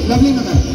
Lovely Nana.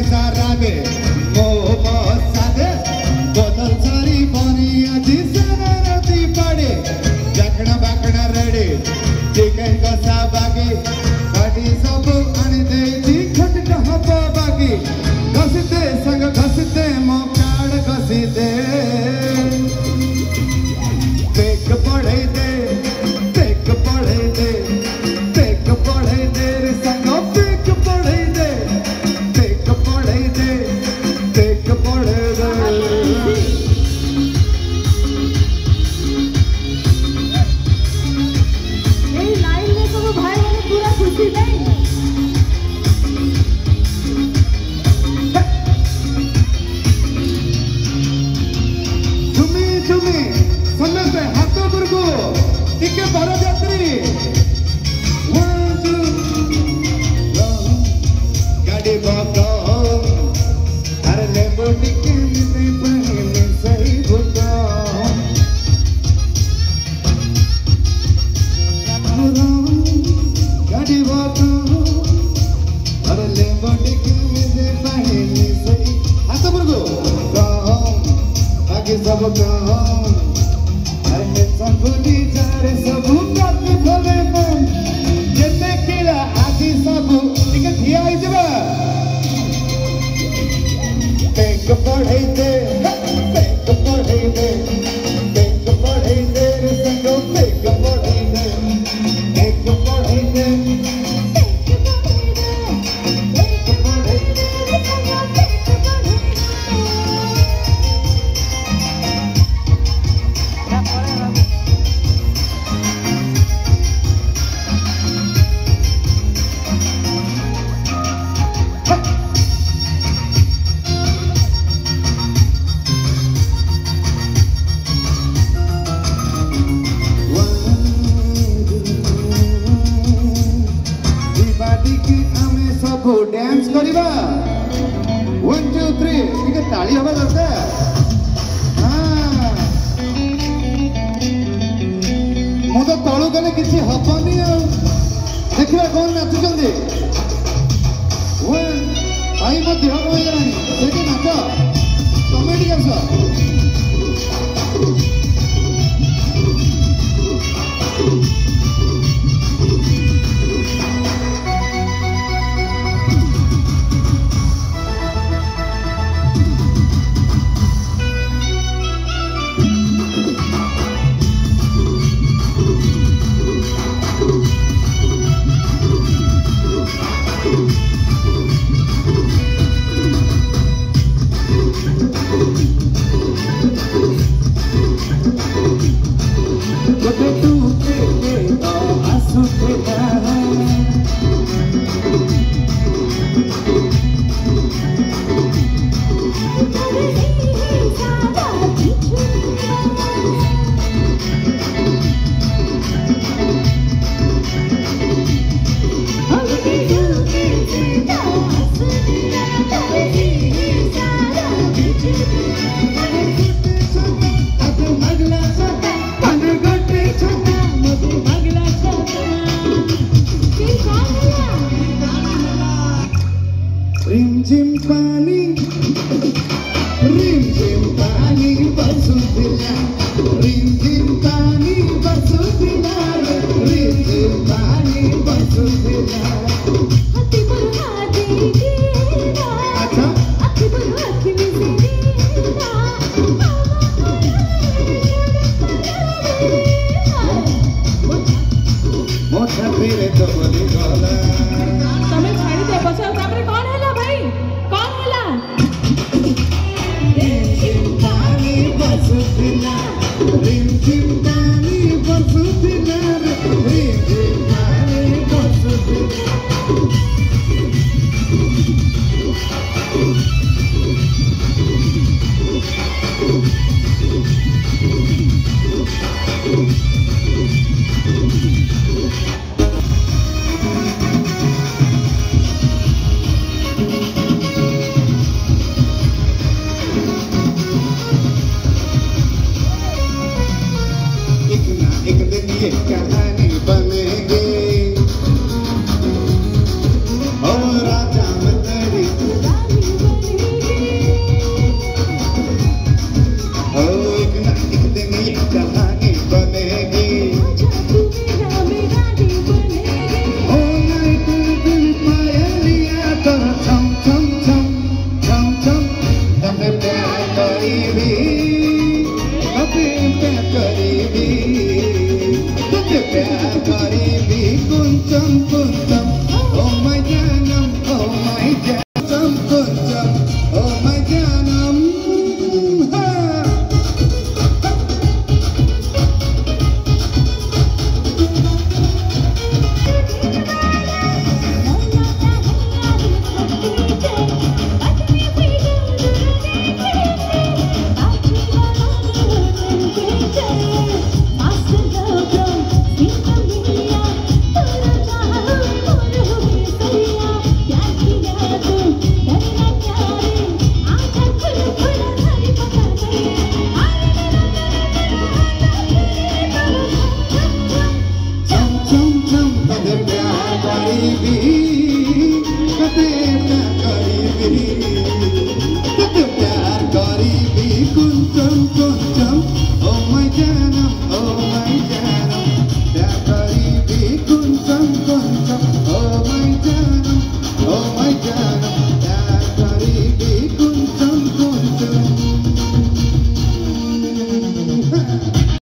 सारा दे मोह सादे बोतल सारी पानी अजी सरती पड़े जखना बाकना रड़े चिकन कसा बागी काटी सब आने दे जी खट हपा बागी घसते संग घसते मोकाड़ घसीते देख पड़े दे देख पड़े दे देख पड़े दे संग देख पड़े दे देख पड़े दे देख पड़े दे ये लाइन में सब भाई वाले पूरा खुशी नहीं झुमी झुमी समझते हाथों बुर्गो टिके बड़ा यात्री गाड़ी बाबा अरे लेबो टिके नहीं पहले सही बुका गाड़ी बाबा अरे लेबो टिके नहीं पहले सही हाथों बुर्गो बाकी सब काम अरे संभुली जारे सब बात भले मन जैसे किला आदि सब ठीक थिया ही जब बैंक पढ़े दे बैंक पढ़े दे बैंक पढ़े दे संगो बैंक पढ़े दे बैंक पढ़े दे डांस करिबा 1 2 3 ठीक ताली हवा दरकार हां मो तो तळु गले किछि हबनी देखिबा कोन नाचुचंदी वन आई म देह होई गलानी सेठी नाच कॉमेडी करछ punjam, oh my janam, oh my janam, punjam, oh my janam. Ha! Kade na karibi